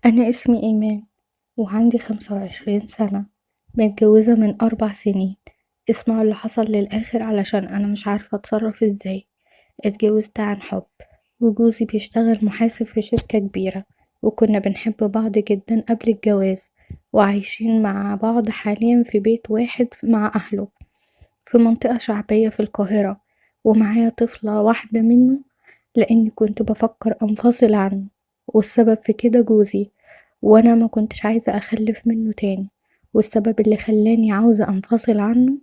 أنا اسمي إيمان وعندي 25 سنة، متجوزة من 4 سنين. اسمعوا اللي حصل للآخر علشان أنا مش عارفة أتصرف ازاي. اتجوزت عن حب، وجوزي بيشتغل محاسب في شركة كبيرة، وكنا بنحب بعض جدا قبل الجواز، وعايشين مع بعض حاليا في بيت واحد مع أهله في منطقة شعبية في القاهرة، ومعايا طفلة واحدة منه، لأني كنت بفكر أنفصل عنه، والسبب في كده جوزي، وأنا ما كنتش عايزة أخلف منه تاني. والسبب اللي خلاني عاوزة أنفصل عنه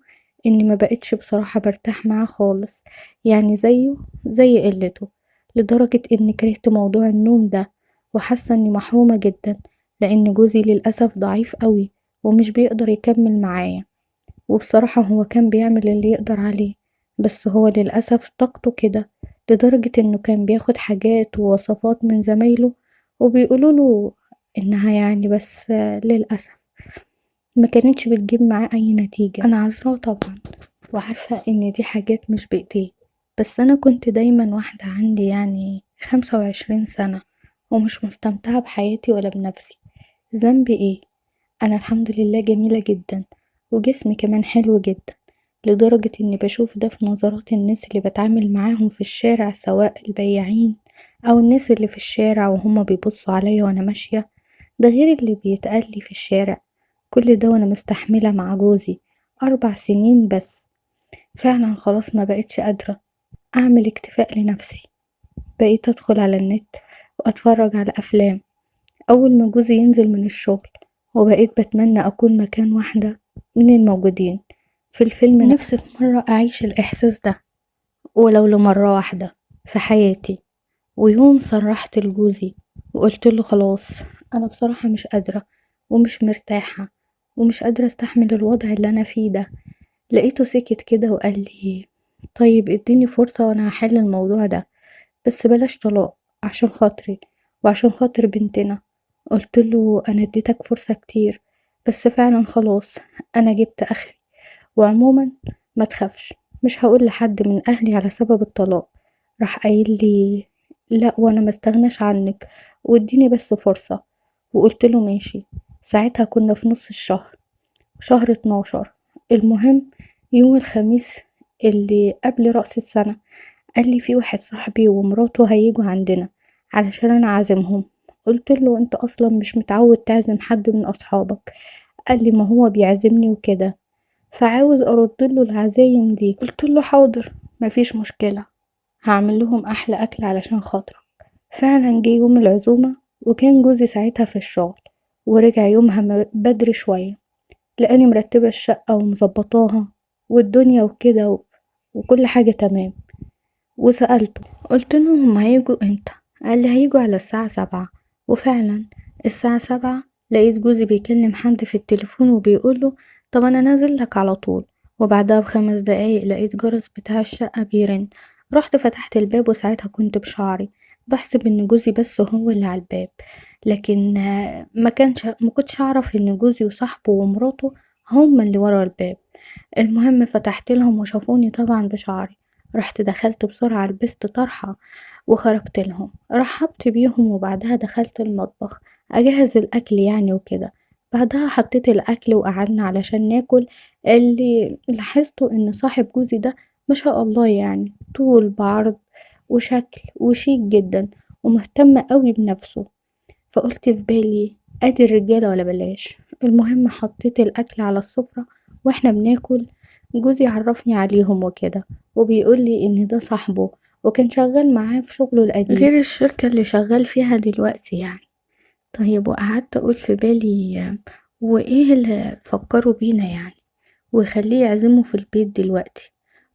إني ما بقتش بصراحة برتاح معاه خالص، يعني زيه زي قلته، لدرجة إني كرهت موضوع النوم ده، وحاسة إني محرومة جدا، لأن جوزي للأسف ضعيف قوي ومش بيقدر يكمل معايا. وبصراحة هو كان بيعمل اللي يقدر عليه، بس هو للأسف طاقته كده، لدرجة انه كان بياخد حاجات ووصفات من زمايله وبيقولوله انها يعني، بس للأسف ما كانتش بتجيب معاه اي نتيجة. انا عذراه طبعا، وعارفة ان دي حاجات مش بايديه، بس انا كنت دايما واحدة عندي يعني 25 سنة ومش مستمتعة بحياتي ولا بنفسي. ذنبي ايه؟ أنا الحمد لله جميلة جدا، وجسمي كمان حلو جدا، لدرجة إني بشوف ده في نظرات الناس اللي بتعامل معاهم في الشارع، سواء البياعين أو الناس اللي في الشارع وهما بيبصوا عليا وأنا ماشية. ده غير اللي بيتقالي في الشارع. كل ده وأنا مستحملة مع جوزي 4 سنين بس. فعلا خلاص ما بقتش قادرة أعمل اكتفاء لنفسي. بقيت أدخل على النت وأتفرج على أفلام أول ما جوزي ينزل من الشغل، وبقيت بتمنى أكون مكان واحدة من الموجودين في الفيلم. نفسي في مرة أعيش الإحساس ده ولو لمرة واحدة في حياتي. ويوم صرحت لجوزي وقلت له خلاص، أنا بصراحة مش قادرة ومش مرتاحة ومش قادرة استحمل الوضع اللي أنا فيه ده. لقيته سكت كده وقال لي طيب اديني فرصة وأنا هحل الموضوع ده، بس بلاش طلاق عشان خاطري وعشان خاطر بنتنا. قلت له انا اديتك فرصة كتير، بس فعلا خلاص انا جبت اخري. وعموما ما تخافش، مش هقول لحد من اهلي على سبب الطلاق. راح قايل لي لا وانا ما استغناش عنك، واديني بس فرصة. وقلت له ماشي. ساعتها كنا في نص الشهر، شهر 12. المهم يوم الخميس اللي قبل رأس السنة قال لي في واحد صاحبي ومراته هيجوا عندنا علشان انا عازمهم. قلت له انت اصلا مش متعود تعزم حد من اصحابك. قال لي ما هو بيعزمني وكده، فعاوز ارد له العزايم دي. قلت له حاضر، مفيش مشكلة، هعمل لهم احلى اكل علشان خاطرك. فعلا جه يوم العزومة، وكان جوزي ساعتها في الشغل، ورجع يومها بدري شوية، لاني مرتبة الشقة ومظبطاها والدنيا وكده وكل حاجة تمام. وسألته، قلت له هما هيجوا امتى؟ قال لي هيجوا على الساعة 7. وفعلا الساعة 7 لقيت جوزي بيكلم حد في التليفون وبيقوله طب انا نازل لك على طول. وبعدها ب5 دقايق لقيت جرس بتاع الشقة بيرن. رحت فتحت الباب، وساعتها كنت بشعري بحسب ان جوزي بس هو اللي على الباب، لكن ما كنتش اعرف ان جوزي وصاحبه ومراته هما اللي ورا الباب. المهم فتحت لهم وشافوني طبعا بشعري. رحت دخلت بسرعة، لبست طرحة وخرجت لهم، رحبت بيهم، وبعدها دخلت المطبخ أجهز الأكل يعني وكده. بعدها حطيت الأكل وقعدنا علشان ناكل. اللي لاحظته إن صاحب جوزي ده ما شاء الله يعني طول بعرض وشكل وشيك جدا، ومهتم قوي بنفسه. فقلت في بالي ادي الرجالة ولا بلاش. المهم حطيت الاكل على السفرة واحنا بناكل. جوزي عرفني عليهم وكده، وبيقولي ان ده صاحبه وكان شغال معاه في شغله القديم غير الشركة اللي شغال فيها دلوقتي يعني. طيب وقعدت اقول في بالي وايه اللي فكروا بينا يعني ويخليه يعزمه في البيت دلوقتي.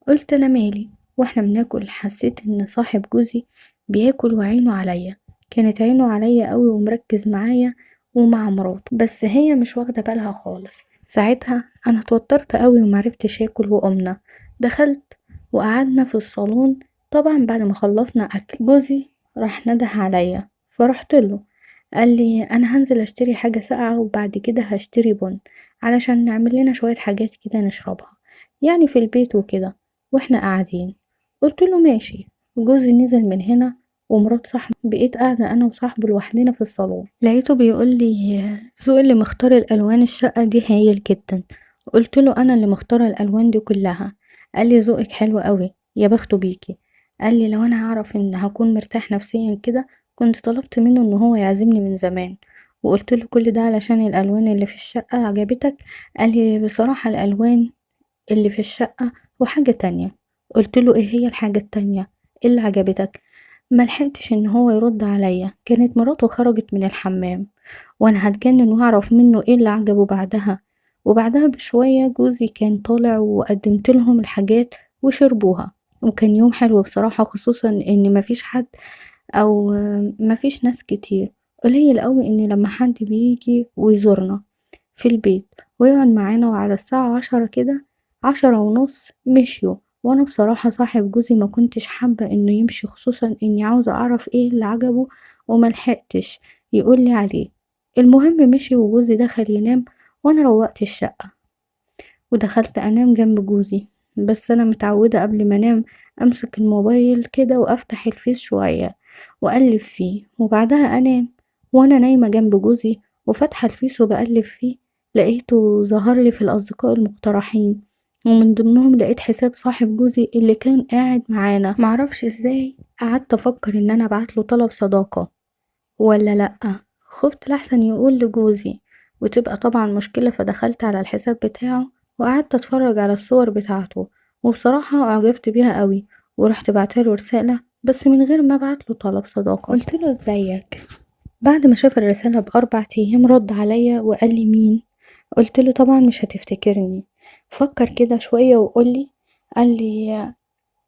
قلت انا مالي. واحنا بناكل حسيت ان صاحب جوزي بياكل وعينه عليا. كانت عينه عليا قوي ومركز معايا ومع مراته، بس هي مش واخده بالها خالص. ساعتها انا اتوترت قوي ومعرفتش اكل، وقمنا دخلت وقعدنا في الصالون. طبعا بعد ما خلصنا اكل جوزي راح نده عليا، فرحت له. قال لي انا هنزل اشتري حاجه ساقعه وبعد كده هشتري بن علشان نعمل لنا شويه حاجات كده نشربها يعني في البيت وكده واحنا قاعدين. قلت له ماشي. جوزي نزل من هنا ومرات صاحبي بقيت قاعدة أنا وصاحبه لوحدنا في الصالون، لقيته بيقول لي ذوق اللي مختار الألوان الشقة دي هايل جدا. قلت له أنا اللي مختارة الألوان دي كلها. قال لي ذوقك حلو قوي، يا بخته بيكي. قال لي لو أنا أعرف إن هكون مرتاح نفسيا كده كنت طلبت منه إن هو يعزمني من زمان. وقلت له كل ده علشان الألوان اللي في الشقة عجبتك؟ قال لي بصراحة الألوان اللي في الشقة وحاجة تانية. قلت له ايه هي الحاجة التانية؟ ايه اللي عجبتك؟ ملحقتش ان هو يرد عليا، كانت مراته خرجت من الحمام وانا هتجنن واعرف منه ايه اللي عجبه بعدها. وبعدها بشوية جوزي كان طالع وقدمت لهم الحاجات وشربوها، وكان يوم حلو بصراحة، خصوصا ان مفيش حد او مفيش ناس كتير، قليل قوي ان لما حد بيجي ويزورنا في البيت ويقعد معانا. وعلى الساعة 10 كده، 10:30 مشيوا. وانا بصراحة صاحب جوزي ما كنتش حابة انه يمشي، خصوصا اني عاوزة اعرف ايه اللي عجبه وملحقتش يقولي عليه. المهم مشي وجوزي دخل ينام، وانا روقت الشقة ودخلت انام جنب جوزي. بس انا متعودة قبل ما انام امسك الموبايل كده وافتح الفيس شوية واقلب فيه وبعدها انام. وانا نايمة جنب جوزي وفاتحة الفيس وبقلب فيه، لقيته ظهر لي في الاصدقاء المقترحين، ومن ضمنهم لقيت حساب صاحب جوزي اللي كان قاعد معانا. معرفش ازاي قعدت افكر ان انا ابعتله طلب صداقة ولا لأ. خفت لحسن يقول لجوزي وتبقى طبعا مشكلة، فدخلت على الحساب بتاعه وقعدت اتفرج على الصور بتاعته، وبصراحة اعجبت بيها قوي ورحت بعتله رسالة بس من غير ما ابعتله طلب صداقة. قلت له ازيك. بعد ما شاف الرسالة ب4 أيام رد عليا وقال لي مين. قلت له طبعا مش هتفتكرني، فكر كده شوية وقولي. قال لي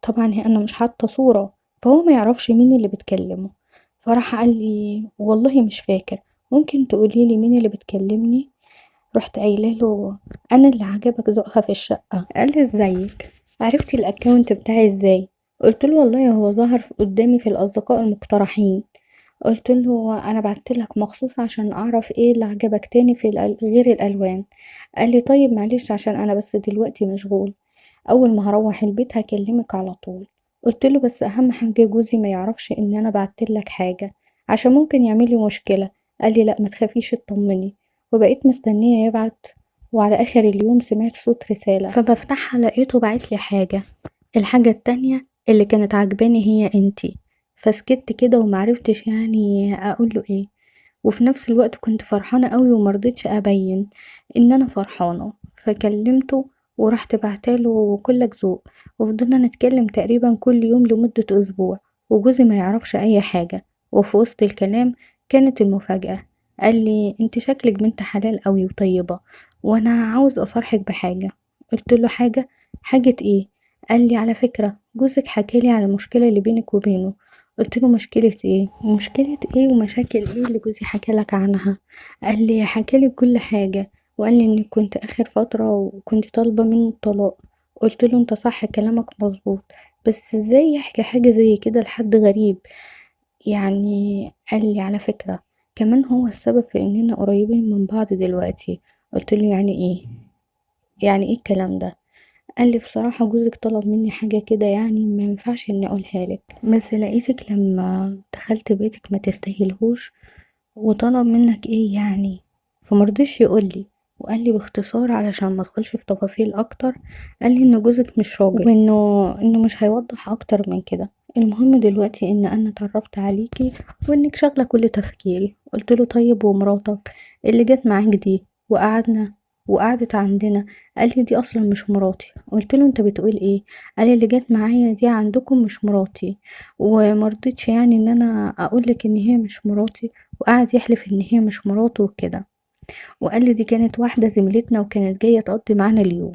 طبعا هي انا مش حاطه صوره، فهو ما يعرفش مين اللي بتكلمه. فراح قال لي والله مش فاكر، ممكن تقولي لي مين اللي بتكلمني؟ رحت قايله له انا اللي عجبك ذوقها في الشقه. قال لي ازيك، عرفتي الاكونت بتاعي ازاي؟ قلت له والله هو ظهر قدامي في الاصدقاء المقترحين. قلت له انا بعتلك مخصوص عشان اعرف ايه اللي عجبك تاني في غير الالوان. قال لي طيب معلش عشان انا بس دلوقتي مشغول، اول ما هروح البيت هكلمك على طول. قلت له بس اهم حاجه جوزي ما يعرفش ان انا بعتلك حاجه عشان ممكن يعمل لي مشكله. قال لي لا ما تخافيش اطمني. وبقيت مستنيه يبعت، وعلى اخر اليوم سمعت صوت رساله فبفتحها لقيته بعت لي حاجه. الحاجه التانية اللي كانت عجباني هي انتي. فسكت كده ومعرفتش يعني اقول له ايه، وفي نفس الوقت كنت فرحانة قوي ومرضتش أبين إن أنا فرحانة. فكلمته ورحت بعتله كلك ذوق، وفضلنا نتكلم تقريبا كل يوم لمدة أسبوع، وجوزي ما يعرفش أي حاجة. وفي وسط الكلام كانت المفاجأة، قال لي انت شكلك بنت حلال قوي وطيبة، وانا عاوز اصارحك بحاجة. قلت له حاجة؟ حاجة ايه؟ قال لي على فكرة جوزك حكالي على المشكلة اللي بينك وبينه. قلت له مشكلة ايه؟ مشكلة ايه ومشاكل ايه اللي جوزي حكالك عنها؟ قال لي حكالي بكل حاجة، وقال لي انك كنت اخر فترة وكنت طالبة منه الطلاق. قلت له انت صح كلامك مظبوط، بس ازاي يحكي حاجة زي كده لحد غريب يعني؟ قال لي على فكرة كمان هو السبب في اننا قريبين من بعض دلوقتي. قلت له يعني ايه؟ يعني ايه الكلام ده؟ قال لي بصراحة جوزك طلب مني حاجة كده يعني ما ينفعش اني اقولها لك، بس لقيتك لما دخلت بيتك ما تستاهلهوش وطلب منك ايه يعني؟ فمرضيش يقولي، وقال لي باختصار علشان ما ادخلش في تفاصيل اكتر، قال لي ان جوزك مش راجل وانه مش هيوضح اكتر من كده. المهم دلوقتي ان انا اتعرفت عليكي وانك شاغله كل تفكيري. قلت له طيب ومراتك اللي جت معاك دي وقعدت عندنا؟ قال لي دي اصلا مش مراتي. قلت له انت بتقول ايه؟ قال لي اللي جت معايا دي عندكم مش مراتي، ومرضتش يعني ان انا اقولك ان هي مش مراتي. وقعد يحلف ان هي مش مراته وكده، وقال لي دي كانت واحدة زميلتنا وكانت جاية تقضي معانا اليوم،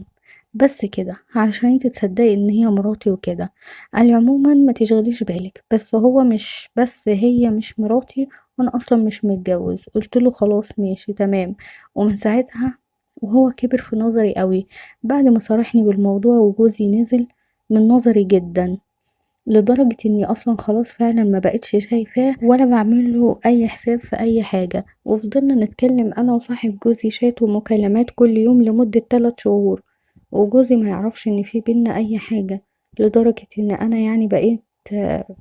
بس كده علشان انت تصدقي ان هي مراتي وكده. قال لي عموما ما تشغليش بالك، بس هو مش بس هي مش مراتي وانا اصلا مش متجوز. قلت له خلاص ماشي تمام. ومن ساعتها وهو كبر في نظري قوي، بعد ما صارحني بالموضوع وجوزي نزل من نظري جدا، لدرجة اني اصلا خلاص فعلا ما بقتش شايفاه ولا بعمل له اي حساب في اي حاجة. وفضلنا نتكلم انا وصاحب جوزي شات ومكالمات كل يوم لمدة 3 شهور، وجوزي ما يعرفش ان في بينا اي حاجة، لدرجة ان انا يعني بقيت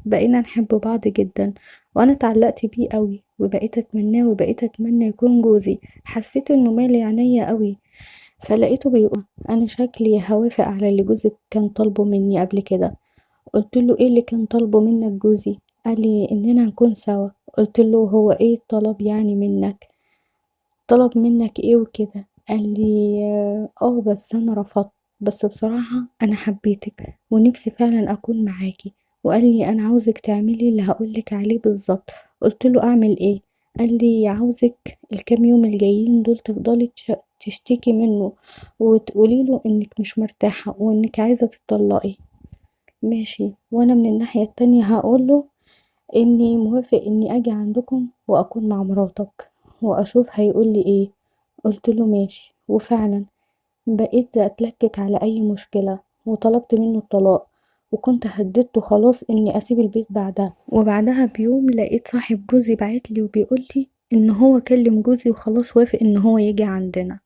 بقينا نحب بعض جدا، وانا اتعلقت بيه قوي وبقيت اتمناه وبقيت اتمنى يكون جوزي. حسيت انه مالي عينيا قوي، فلقيته بيقول انا شكلي هوافق على اللي جوزك كان طالبه مني قبل كده. قلت له ايه اللي كان طالبه منك جوزي؟ قال لي اننا نكون سوا. قلت له هو ايه الطلب يعني منك؟ طلب منك ايه وكده؟ قال لي بس انا رفضت، بس بصراحة انا حبيتك ونفسي فعلا اكون معاكي. وقال لي انا عاوزك تعملي اللي هقولك عليه بالظبط. قلت له اعمل ايه؟ قال لي عاوزك الكام يوم الجايين دول تفضلي تشتكي منه وتقولي له انك مش مرتاحة وانك عايزة تطلقي. ماشي، وانا من الناحية التانية هقوله اني موافق اني اجي عندكم واكون مع مراتك واشوف هيقولي ايه. قلت له ماشي، وفعلا بقيت اتلكك على اي مشكلة وطلبت منه الطلاق، وكنت هددته خلاص اني اسيب البيت بعدها. وبعدها بيوم لقيت صاحب جوزي بعتلي وبيقولي ان هو كلم جوزي وخلاص وافق ان هو يجي عندنا.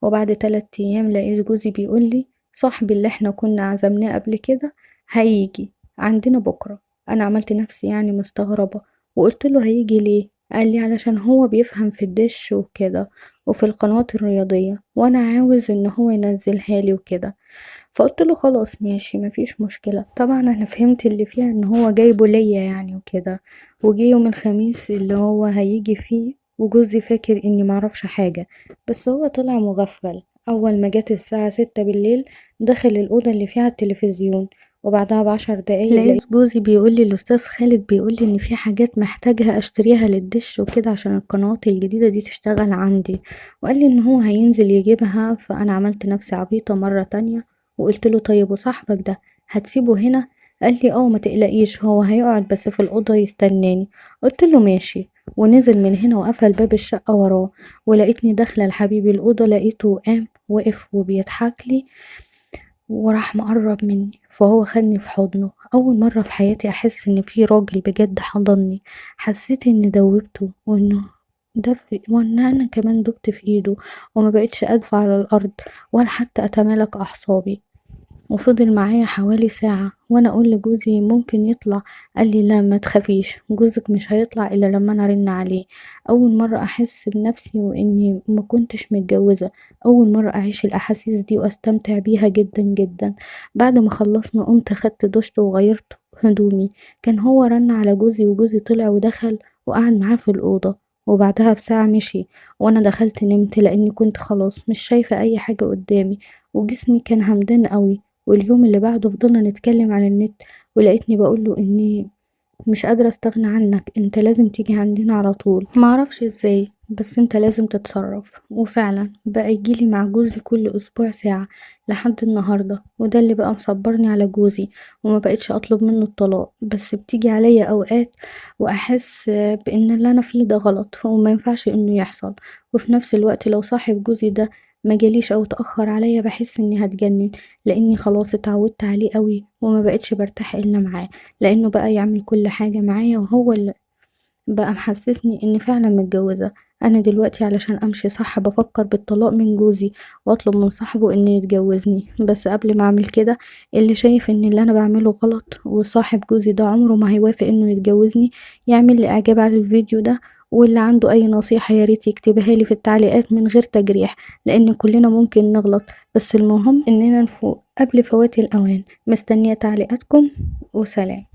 وبعد 3 ايام لقيت جوزي بيقولي صاحبي اللي احنا كنا عزمناه قبل كده هيجي عندنا بكرة. انا عملت نفسي يعني مستغربة وقلت له هيجي ليه؟ قال لي علشان هو بيفهم في الدش وكده وفي القنوات الرياضية، وانا عاوز ان هو ينزلها لي وكده. فقلت له خلاص ماشي مفيش مشكلة. طبعا انا فهمت اللي فيها ان هو جايبه ليا يعني وكده. وجي يوم الخميس اللي هو هيجي فيه وجوزي فاكر اني معرفش حاجة، بس هو طلع مغفل. اول ما جت الساعة 6 بالليل دخل الأوضة اللي فيها التلفزيون، وبعدها ب10 دقايق لقيت جوزي بيقولي الأستاذ خالد بيقولي إن في حاجات محتاجها أشتريها للدش وكده عشان القنوات الجديدة دي تشتغل عندي، وقال لي إن هو هينزل يجيبها. فأنا عملت نفسي عبيطة مرة تانية وقلت له طيب وصاحبك ده هتسيبه هنا؟ قال لي ما تقلقيش هو هيقعد بس في الأوضة يستناني. قلت له ماشي، ونزل من هنا وقفل باب الشقة وراه. ولقيتني داخلة لحبيبي الأوضة لقيته قام وقف وبيضحك لي وراح مقرب مني، فهو خدني في حضنه. اول مره في حياتي احس ان في راجل بجد حضني. حسيت اني دوبته وان انا كمان دبت في ايده وما بقتش ادفع على الارض ولا حتى اتمالك اعصابي. وفضل معايا حوالي ساعة وانا اقول لجوزي ممكن يطلع. قال لي لا ما تخافيش جوزك مش هيطلع الا لما انا ارن عليه. اول مرة احس بنفسي واني ما كنتش متجوزة. اول مرة اعيش الاحاسيس دي واستمتع بيها جدا جدا. بعد ما خلصنا قمت خدت دشت وغيرت هدومي. كان هو رن على جوزي وجوزي طلع ودخل وقعد معاه في الأوضة. وبعدها بساعة مشي وانا دخلت نمت لاني كنت خلاص مش شايفة اي حاجة قدامي وجسمي كان همدان قوي. واليوم اللي بعده فضلنا نتكلم على النت، ولقيتني بقوله اني مش قادرة استغنى عنك، انت لازم تيجي عندنا على طول. معرفش ازاي بس انت لازم تتصرف. وفعلا بقى يجيلي مع جوزي كل اسبوع ساعة لحد النهاردة، وده اللي بقى مصبرني على جوزي وما بقتش اطلب منه الطلاق. بس بتيجي عليا اوقات واحس بان اللي انا فيه ده غلط وما ينفعش انه يحصل. وفي نفس الوقت لو صاحب جوزي ده ما جاليش او اتاخر عليا بحس اني هتجنن، لاني خلاص اتعودت عليه قوي وما بقتش برتاح الا معاه، لانه بقى يعمل كل حاجة معايا وهو اللي بقى محسسني اني فعلا متجوزة. انا دلوقتي علشان امشي صح بفكر بالطلاق من جوزي واطلب من صاحبه انه يتجوزني. بس قبل ما اعمل كده اللي شايف ان اللي انا بعمله غلط وصاحب جوزي ده عمره ما هيوافق انه يتجوزني يعمل لي اعجاب على الفيديو ده. واللي عنده اي نصيحة ياريت يكتبها لي في التعليقات من غير تجريح، لان كلنا ممكن نغلط. بس المهم اننا نفوق قبل فوات الاوان. مستنية تعليقاتكم وسلام.